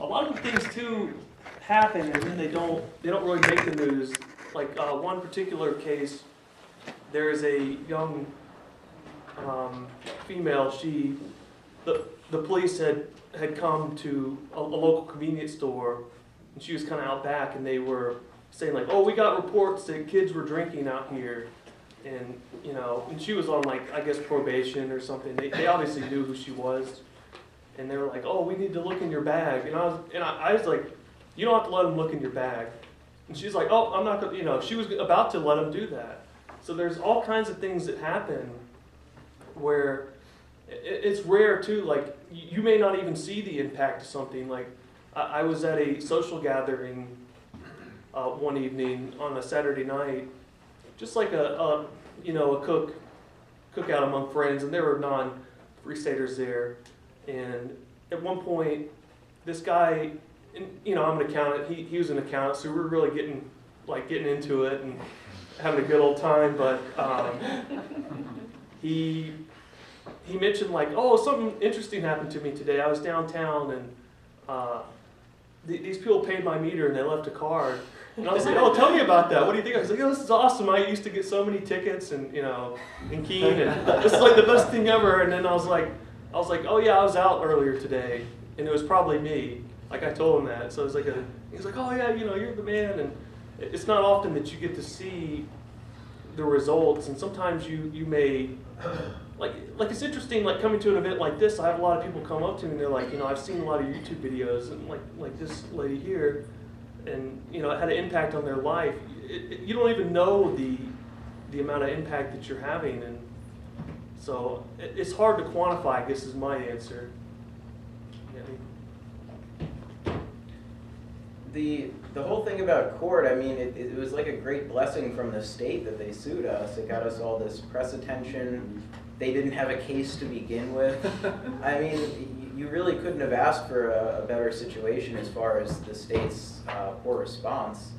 a lot of the things too happen, and then they don't really make the news. Like one particular case, there is a young female. The police had come to a local convenience store, and she was kind of out back, and they were saying like, "Oh, we got reports that kids were drinking out here," and and she was on like I guess probation or something. They obviously knew who she was, and they were like, "Oh, we need to look in your bag," and I was like, "You don't have to let them look in your bag," and she's like, "Oh, I'm not gonna," she was about to let them do that. So there's all kinds of things that happen where it's rare too. Like you may not even see the impact of something. Like I was at a social gathering one evening on a Saturday night, just like a cookout among friends, and there were non-Free Staters there. And at one point, this guy, and, I'm an accountant. He was an accountant, so we were really getting into it and having a good old time. But he mentioned like, "Oh, something interesting happened to me today. I was downtown and these people paid my meter and they left a card." And I was like, "Oh, tell me about that. What do you think?" I was like, "Oh, this is awesome. I used to get so many tickets and in Keene, and this is like the best thing ever." And then I was like, "Oh yeah, I was out earlier today, and it was probably me." Like I told him that. So it was like he was like, "Oh yeah, you're the man." And it's not often that you get to see the results, and sometimes you may like it's interesting, like coming to an event like this. I have a lot of people come up to me and they're like, "I've seen a lot of YouTube videos, and like this lady here, and it had an impact on their life." You don't even know the amount of impact that you're having, and so it's hard to quantify, I guess is my answer. The whole thing about court, I mean, it was like a great blessing from the state that they sued us. It got us all this press attention. They didn't have a case to begin with. I mean, you really couldn't have asked for a better situation as far as the state's poor response.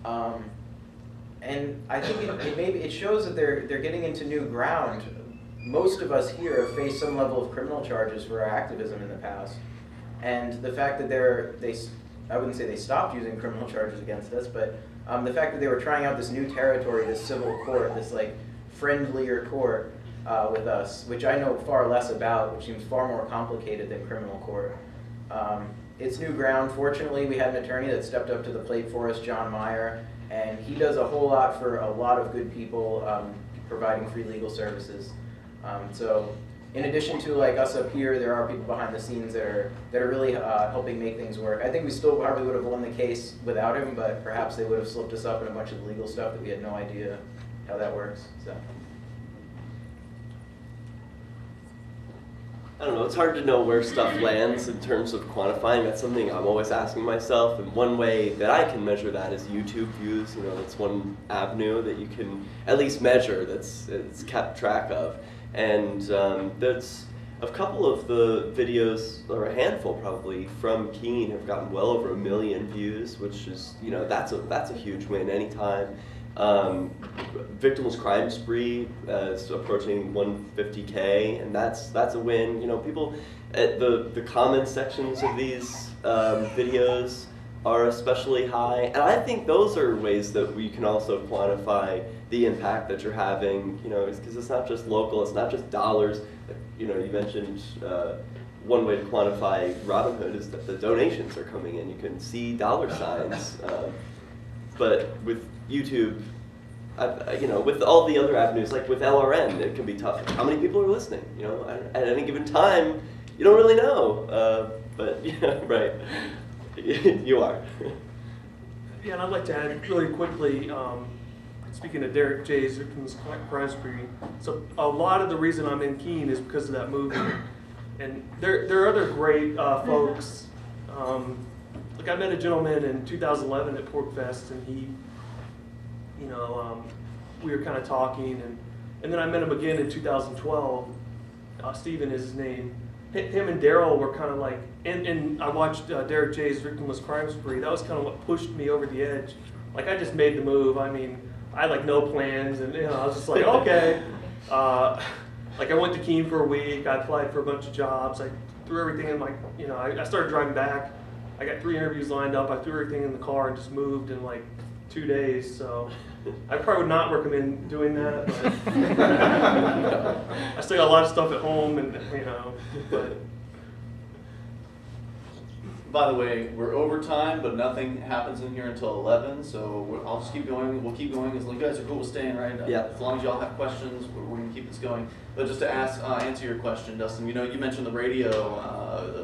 And I think it shows that they're getting into new ground. Most of us here have faced some level of criminal charges for our activism in the past, and the fact that I wouldn't say they stopped using criminal charges against us, but the fact that they were trying out this new territory, this civil court, this like friendlier court with us, which I know far less about, which seems far more complicated than criminal court. It's new ground. Fortunately, we had an attorney that stepped up to the plate for us, John Meyer, and he does a whole lot for a lot of good people, providing free legal services. So in addition to like us up here, there are people behind the scenes that are really helping make things work. I think we still probably would have won the case without him, but perhaps they would have slipped us up in a bunch of the legal stuff that we had no idea how that works. So I don't know, it's hard to know where stuff lands in terms of quantifying. That's something I'm always asking myself, and one way that I can measure that is YouTube views. That's one avenue that you can at least measure, it's kept track of. And that's a couple of the videos, or a handful probably, from Keene have gotten well over 1 million views, which is, that's a huge win anytime. Victimless crime spree is approaching 150K, and that's a win. People at the comment sections of these videos are especially high, and I think those are ways that we can also quantify the impact that you're having, because it's not just local, it's not just dollars. You mentioned one way to quantify Robin Hood is that the donations are coming in. You can see dollar signs, but with YouTube, with all the other avenues, like with LRN, it can be tough. How many people are listening? At any given time, you don't really know, but right. You are. Yeah, and I'd like to add really quickly, speaking of Derrick J's Victims Crime Spree, so a lot of the reason I'm in Keene is because of that movie. And there are other great folks. Like I met a gentleman in 2011 at Pork Fest, and he, we were kind of talking, and then I met him again in 2012. Steven is his name. Him and Daryl were kind of like, and I watched Derrick J's Victimless Crime Spree. That was kind of what pushed me over the edge. Like I just made the move. I mean, I had like no plans, and I was just like, okay. Like I went to Keene for a week. I applied for a bunch of jobs. I threw everything in my, I started driving back. I got 3 interviews lined up. I threw everything in the car and just moved in like 2 days. So I probably would not recommend doing that. But I still got a lot of stuff at home, and but. By the way, we're over time, but nothing happens in here until 11, so I'll just keep going. We'll keep going as long as you guys are cool with staying, right? Yeah. As long as y'all have questions, we're going to keep this going. But just to answer your question, Dustin, you mentioned the radio,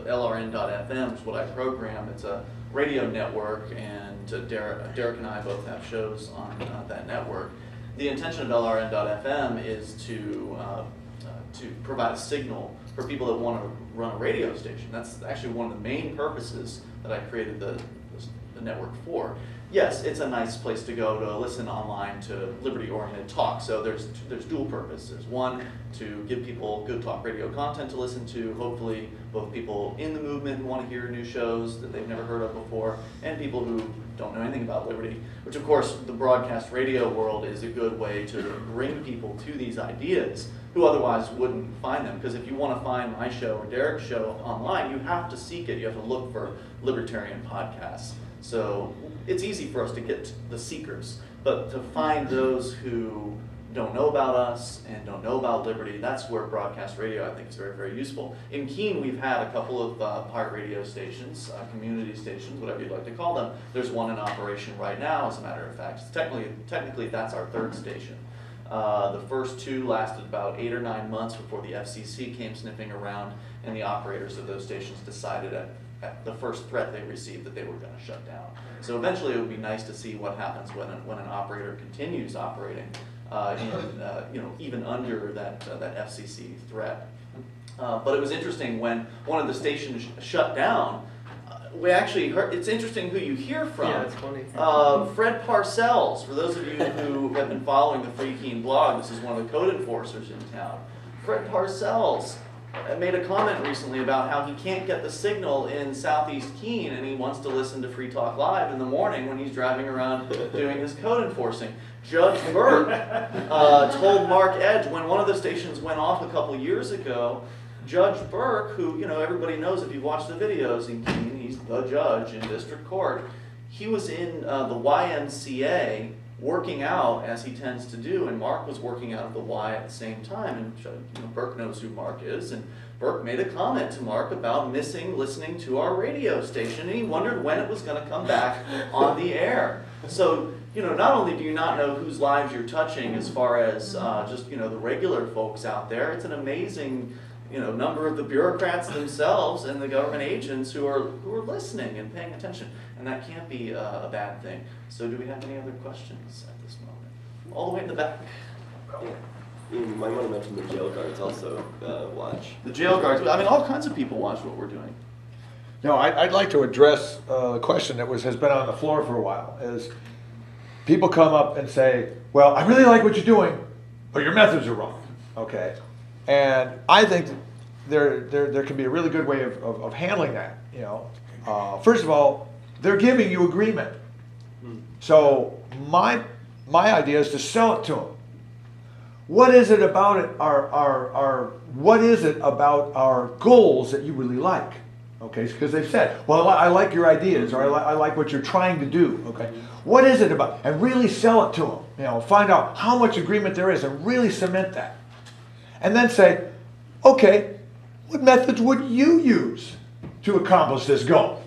LRN.FM is what I program. It's a radio network, and Derek and I both have shows on that network. The intention of LRN.FM is to provide a signal for people that want to run a radio station. That's actually one of the main purposes that I created the network for. Yes, it's a nice place to go to listen online to liberty-oriented talk. So there's dual purpose. There's one, to give people good talk radio content to listen to, hopefully both people in the movement who want to hear new shows that they've never heard of before, and people who don't know anything about liberty, which of course the broadcast radio world is a good way to bring people to these ideas who otherwise wouldn't find them. Because if you want to find my show or Derek's show online, you have to seek it. You have to look for libertarian podcasts. So it's easy for us to get the seekers, but to find those who don't know about us and don't know about liberty, that's where broadcast radio I think is very, very useful. In Keene, we've had a couple of pirate radio stations, community stations, whatever you'd like to call them. There's one in operation right now, as a matter of fact. Technically that's our 3rd station. The first 2 lasted about 8 or 9 months before the FCC came sniffing around, and the operators of those stations decided at the first threat they received that they were going to shut down. So eventually it would be nice to see what happens when an operator continues operating, even under that FCC threat. But it was interesting when one of the stations shut down. We actually heard, it's interesting who you hear from. Yeah, it's funny. Fred Parcells, for those of you who have been following the Free Keene blog, this is one of the code enforcers in town. Fred Parcells made a comment recently about how he can't get the signal in Southeast Keene, and he wants to listen to Free Talk Live in the morning when he's driving around doing his code enforcing. Judge Burke told Mark Edge when one of the stations went off a couple years ago. Judge Burke, who everybody knows if you watch the videos in Keene, he's the judge in district court. He was in the YMCA working out as he tends to do, and Mark was working out at the Y at the same time. And Burke knows who Mark is, and Burke made a comment to Mark about missing listening to our radio station, and he wondered when it was going to come back on the air. So not only do you not know whose lives you're touching as far as just the regular folks out there, it's an amazing number of the bureaucrats themselves and the government agents who are listening and paying attention, and that can't be a bad thing. So do we have any other questions at this moment? All the way in the back. You might want to mention the jail guards also watch. The jail guards, all kinds of people watch what we're doing. No, I'd like to address a question that has been on the floor for a while. Is people come up and say, well, I really like what you're doing, but your methods are wrong. Okay. And I think there can be a really good way of handling that. First of all, they're giving you agreement. So my idea is to sell it to them. What is it about it? What is it about our goals that you really like? Okay, because they've said, well, I like your ideas, or I like what you're trying to do. Okay, what is it about? And really sell it to them. Find out how much agreement there is, and really cement that. And then say, okay, what methods would you use to accomplish this goal?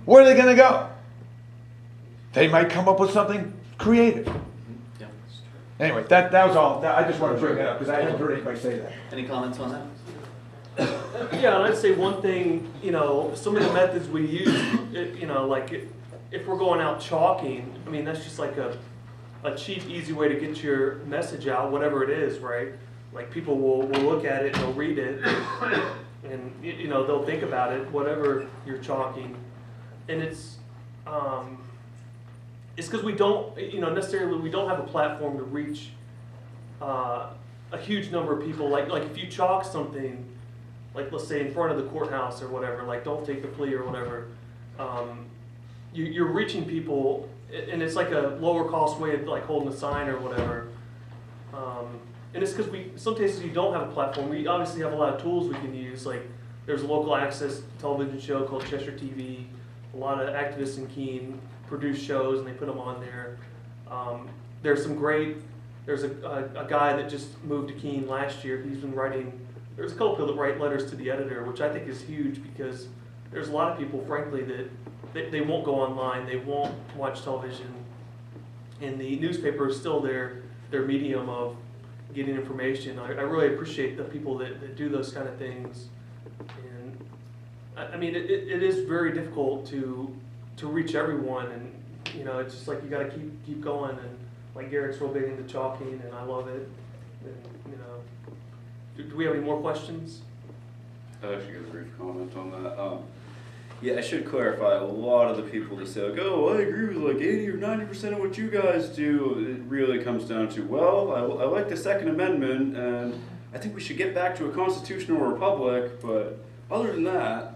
Where are they going to go? They might come up with something creative. Yeah. Anyway, that was all. I just want to bring that up because I haven't heard anybody say that. Any comments on that? Yeah, and I'd say one thing, some of the methods we use, if we're going out chalking, that's just like a cheap, easy way to get your message out, whatever it is, right? Like people will look at it and they'll read it, and they'll think about it, whatever you're chalking, and it's because we don't, necessarily we don't have a platform to reach a huge number of people. Like if you chalk something, like let's say in front of the courthouse or whatever, like don't take the plea or whatever, you're reaching people. And it's like a lower cost way of like holding a sign or whatever. and it's because some cases you don't have a platform. We obviously have a lot of tools we can use. Like there's a local access television show called Cheshire TV. A lot of activists in Keene produce shows and they put them on there. There's a guy that just moved to Keene last year. He's been writing. There's a couple people that write letters to the editor, which I think is huge because there's a lot of people, frankly, that they won't go online, they won't watch television, and the newspaper is still their medium of getting information. I really appreciate the people that do those kind of things, and I mean it is very difficult to reach everyone, and you know it's just like you got to keep going, and like Garrett's real big into chalking, and I love it, and you know. Do we have any more questions? I actually got a brief comment on that. Yeah, I should clarify, a lot of the people that say, like, oh, I agree with like 80 or 90% of what you guys do, it really comes down to, well, I like the Second Amendment, and I think we should get back to a constitutional republic, but other than that...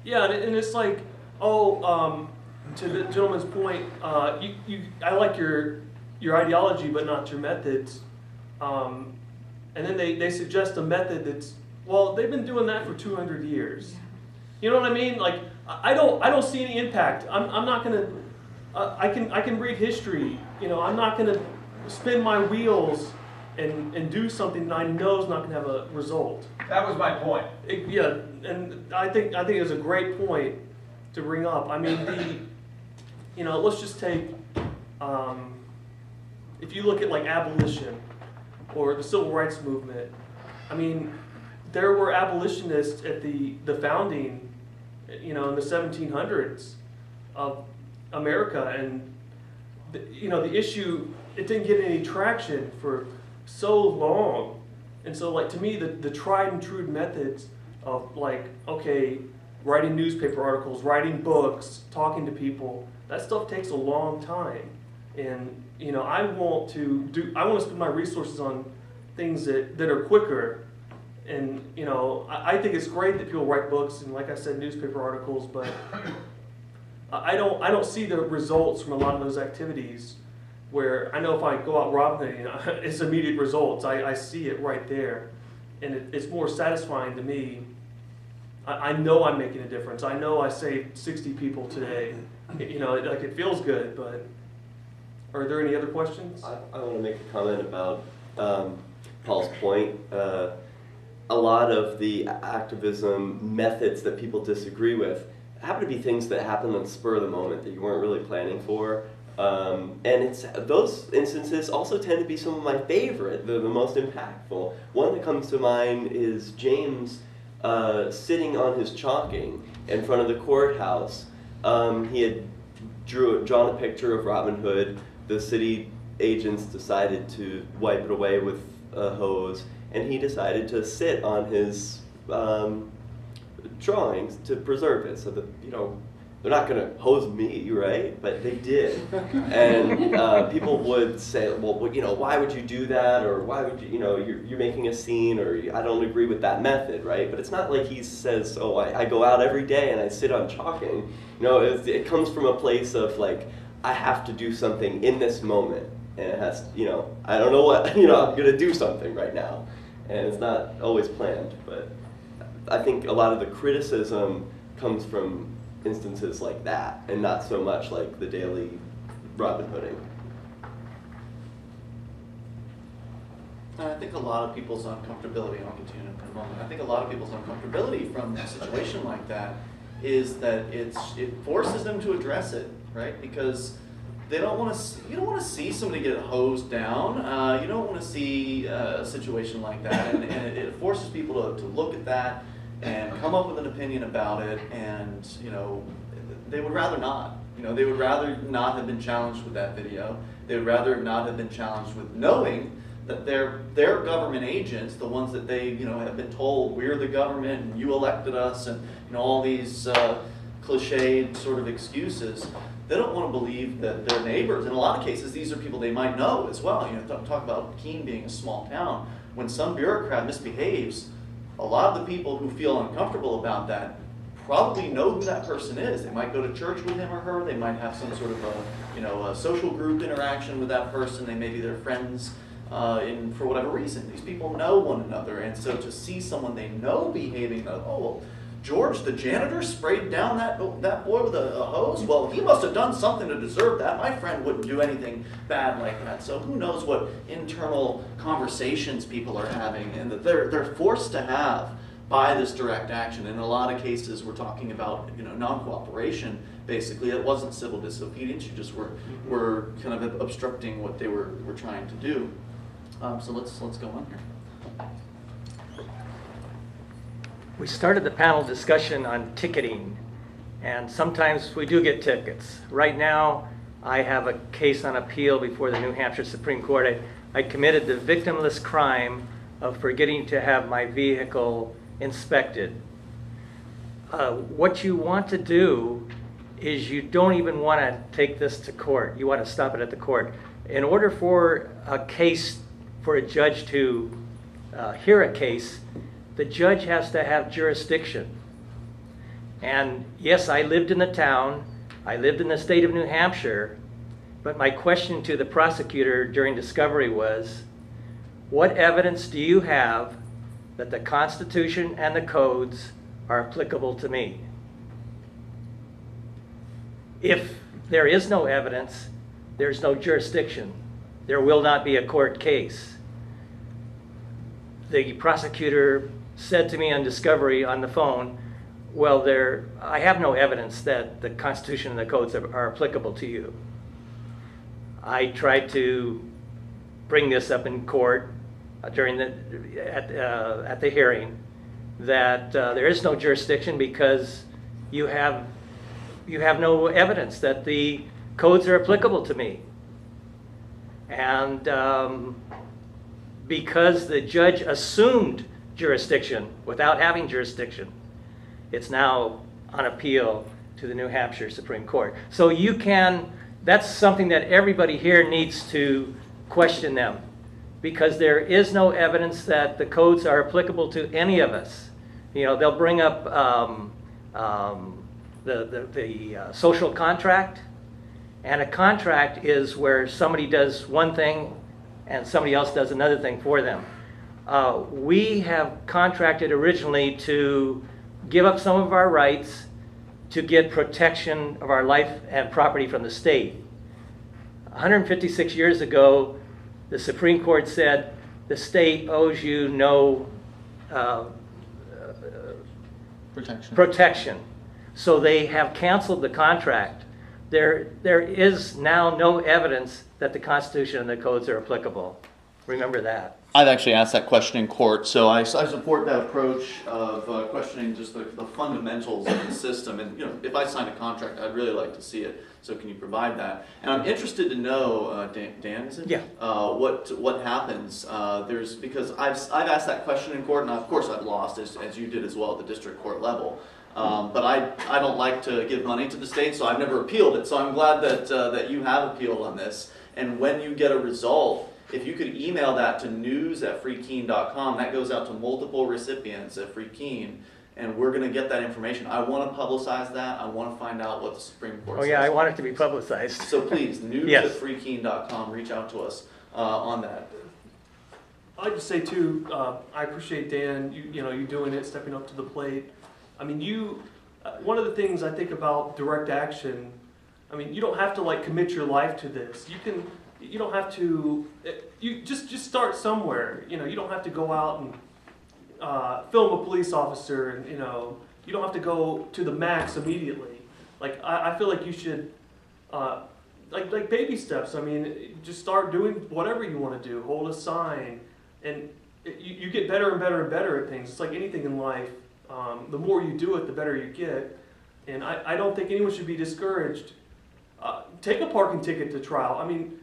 Yeah, and it's like, to the gentleman's point, I like your ideology, but not your methods. And then they suggest a method that's, well, they've been doing that for 200 years. You know what I mean? Like, I don't see any impact. I'm not gonna. I can read history. You know, I'm not gonna spin my wheels and do something that I know is not gonna have a result. That was my point. Yeah, and I think it was a great point to bring up. I mean, you know, let's just take, if you look at like abolition or the civil rights movement. I mean, there were abolitionists at the founding, you know, in the 1700s of America, and you know the issue, it didn't get any traction for so long. And so, like, to me, the tried and true methods of, like, okay, writing newspaper articles, writing books, talking to people, that stuff takes a long time. And, you know, I want to spend my resources on things that are quicker. And, you know, I think it's great that people write books and, like I said, newspaper articles, but I don't see the results from a lot of those activities. Where I know if I go out Robin Hood, you know, it's immediate results. I see it right there, and it's more satisfying to me. I know I'm making a difference. I know I saved 60 people today. You know, like it feels good. But are there any other questions? I want to make a comment about Paul's point. A lot of the activism methods that people disagree with happen to be things that happen on the spur of the moment that you weren't really planning for. And those instances also tend to be some of my favorite, the most impactful. One that comes to mind is James sitting on his chalking in front of the courthouse. He had drawn a picture of Robin Hood. The city agents decided to wipe it away with a hose, and he decided to sit on his drawings to preserve it so that, you know, they're not going to hose me, right? But they did. And people would say, well, you know, why would you do that? Or why would you know, you're making a scene, or I don't agree with that method, right? But it's not like he says, oh, I go out every day and I sit on chalking. You know, it comes from a place of like, I have to do something in this moment. And it has, you know, I don't know what, you know, I'm going to do something right now. And it's not always planned. But I think a lot of the criticism comes from instances like that, and not so much like the daily Robin Hooding. I think a lot of people's uncomfortability, I'll continue in a moment, I think a lot of people's uncomfortability from a situation like that is that it forces them to address it, right? Because they don't want to, you don't want to see somebody get hosed down. You don't want to see a situation like that, and it forces people to look at that and come up with an opinion about it, and you know, they would rather not. You know, they would rather not have been challenged with that video. They would rather not have been challenged with knowing that their government agents, the ones that they, you know, have been told, we're the government and you elected us, and you know, all these cliched sort of excuses. They don't want to believe that their neighbors, in a lot of cases, these are people they might know as well. You know, talk about Keene being a small town. When some bureaucrat misbehaves, a lot of the people who feel uncomfortable about that probably know who that person is. They might go to church with him or her. They might have some sort of a social group interaction with that person. They may be their friends for whatever reason. These people know one another, and so to see someone they know behaving, well, George, the janitor, sprayed down that boy with a hose? Well, he must have done something to deserve that. My friend wouldn't do anything bad like that. So who knows what internal conversations people are having and that they're forced to have by this direct action. In a lot of cases, we're talking about non-cooperation. Basically, it wasn't civil disobedience. You just were kind of obstructing what they were trying to do. So let's go on here. We started the panel discussion on ticketing, and sometimes we do get tickets. Right now, I have a case on appeal before the New Hampshire Supreme Court. I committed the victimless crime of forgetting to have my vehicle inspected. What you want to do is you don't even want to take this to court. You want to stop it at the court. In order for a case, for a judge to hear a case, the judge has to have jurisdiction. And yes, I lived in the town, I lived in the state of New Hampshire, but my question to the prosecutor during discovery was, what evidence do you have that the Constitution and the codes are applicable to me? If there is no evidence, there's no jurisdiction. There will not be a court case. The prosecutor said to me on discovery on the phone, well, I have no evidence that the Constitution and the codes are applicable to you. I tried to bring this up in court at the hearing, that there is no jurisdiction because you have no evidence that the codes are applicable to me. And because the judge assumed jurisdiction without having jurisdiction, it's now on appeal to the New Hampshire Supreme Court. So that's something that everybody here needs to question them, because there is no evidence that the codes are applicable to any of us. They'll bring up the social contract, and a contract is where somebody does one thing and somebody else does another thing for them. We have contracted originally to give up some of our rights to get protection of our life and property from the state. 156 years ago, the Supreme Court said the state owes you no protection. So they have canceled the contract. There is now no evidence that the Constitution and the codes are applicable. Remember that. I've actually asked that question in court, so I support that approach of questioning just the fundamentals of the system. And if I sign a contract, I'd really like to see it. So can you provide that? And I'm interested to know, Dan, is it? Yeah. What happens? Because I've asked that question in court, and of course I've lost, as you did as well at the district court level. But I don't like to give money to the state, so I've never appealed it. So I'm glad that you have appealed on this. And when you get a result, if you could email that to news@freekeene.com, that goes out to multiple recipients at Free Keene, and we're going to get that information. I want to publicize that. I want to find out what the Supreme Court says. Oh yeah, I want it to be publicized. So please, Yes. news@freekeene.com, reach out to us on that. I'd just say too, I appreciate Dan, you doing it, stepping up to the plate. I mean, one of the things I think about direct action, I mean, you don't have to commit your life to this. You don't have to, you just start somewhere. You don't have to go out and film a police officer, and you don't have to go to the max immediately. I feel like you should, like baby steps. I mean, just start doing whatever you want to do. Hold a sign, and you get better and better and better at things. It's like anything in life. The more you do it, the better you get. And I don't think anyone should be discouraged. Take a parking ticket to trial. I mean,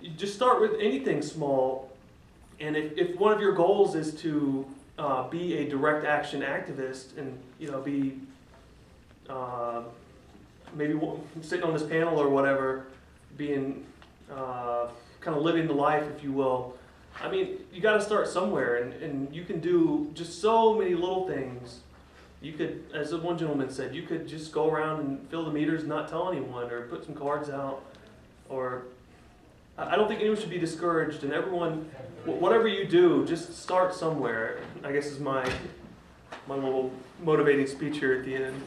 you just start with anything small. And if one of your goals is to be a direct action activist and be maybe sitting on this panel or whatever, being kind of living the life, if you will. I mean, you got to start somewhere, and you can do just so many little things you could, as the one gentleman said, you could just go around and fill the meters, and not tell anyone, or put some cards out, or I don't think anyone should be discouraged. And everyone, whatever you do, just start somewhere. I guess is my little motivating speech here at the end.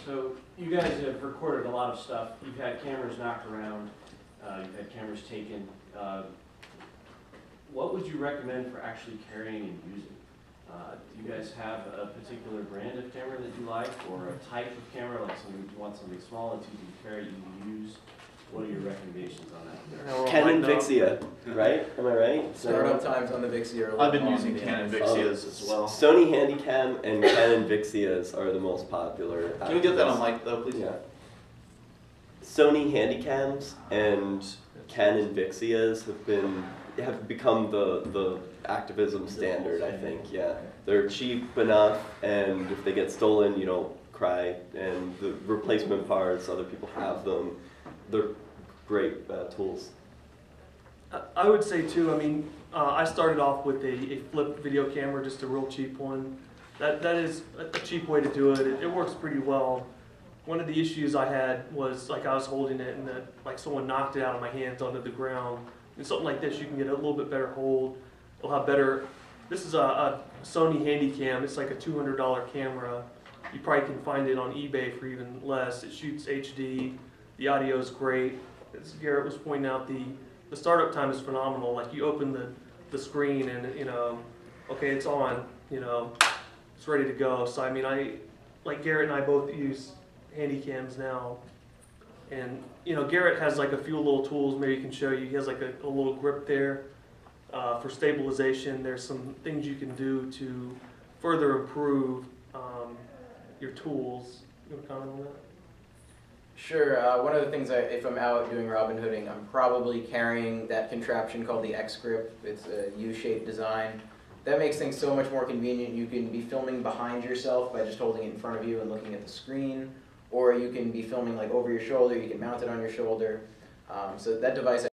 So you guys have recorded a lot of stuff. You've had cameras knocked around. You've had cameras taken. What would you recommend for actually carrying and using? Do you guys have a particular brand of camera that you like, or a type of camera, like you want something small that's easy to carry, easy to use? What are your recommendations on that? Canon Vixia, right? Am I right? Startup times on the Vixia are a little I've been long using in the Canon end. Vixias as well. Sony Handycam and Canon Vixias are the most popular. Can we get that on mic though, please? Yeah. Sony Handycams and Canon Vixias have become the activism standard, I think. Yeah, they're cheap enough, and if they get stolen, you don't cry. And the replacement parts, other people have them. They're great tools. I would say too, I mean, I started off with a flip video camera, just a real cheap one. That is a cheap way to do it. It works pretty well. One of the issues I had was, like, I was holding it and like someone knocked it out of my hands onto the ground. And something like this, you can get a little bit better hold. It'll have better. This is a Sony Handycam. It's like a $200 camera. You probably can find it on eBay for even less. It shoots HD. The audio is great. As Garrett was pointing out, the startup time is phenomenal. Like, you open the screen and, you know, okay, it's on, you know, it's ready to go. So I mean, like Garrett and I both use Handycams now. And, you know, Garrett has like a few little tools maybe he can show you. He has like a little grip there for stabilization. There's some things you can do to further improve your tools. You want to comment on that? Sure. One of the things, if I'm out doing Robin Hooding, I'm probably carrying that contraption called the X grip. It's a U-shaped design. That makes things so much more convenient. You can be filming behind yourself by just holding it in front of you and looking at the screen, or you can be filming like over your shoulder. You can mount it on your shoulder. So that device